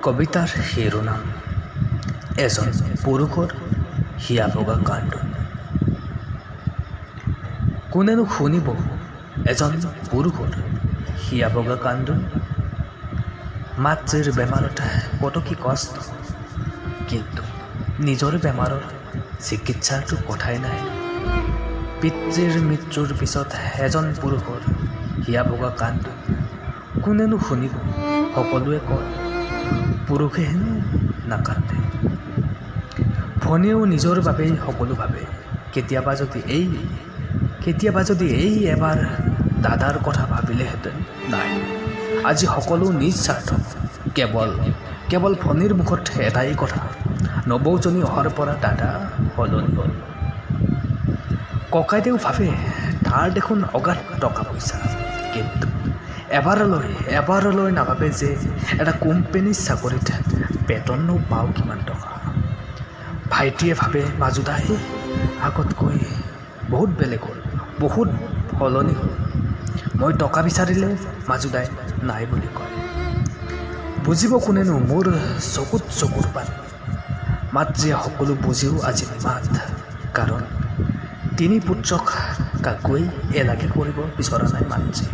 কবিতাৰ শিৰোনাম এজন পুৰুষৰ হিয়া ভগা কাণ্ড। কোনেনো শুনিব এজন পুৰুষৰ হিয়া ভগা কাণ্ড? মাতৃৰ বেমাৰত কত কি কষ্ট, কিন্তু নিজৰ বেমাৰৰ চিকিৎসাৰটো কথাই নাই। পিতৃৰ মৃত্যুৰ পিছত এজন পুৰুষৰ হিয়া ভগা কাণ্ড কোনেনো শুনিব? সকলোৱে কয় পুৰুষে হেনো নাকান্দে। ভনীয়েও নিজৰ বাবেই সকলো ভাবে। কেতিয়াবা যদি এই এবাৰ দাদাৰ কথা ভাবিলেহেঁতেন। নাই, আজি সকলো নিজ স্বাৰ্থ। কেৱল ভনীৰ মুখত এটাই কথা, নবৌজনী অহাৰ পৰা দাদা সলনি হ'ল। ককাইদেউ ভাবে তাৰ দেখোন অগাধ টকা পইচা, কিন্তু এবাৰলৈ নাভাবে যে এটা কোম্পানীৰ চাকৰিত বেতননো পাওঁ কিমান টকা। ভাইটিয়ে ভাবে মাজুদাই আগতকৈ বহুত বেলেগ হ'ল, বহুত সলনি হ'ল। মই টকা বিচাৰিলে মাজুদাই নাই বুলি কয়। বুজিব কোনেনো মোৰ চকুৰ পানী। মাতৃয়ে সকলো বুজিও আজি মাত, কাৰণ তিনি পুত্ৰক কাকোৱেই এলাগে কৰিব বিচৰা নাই মাতৃয়ে।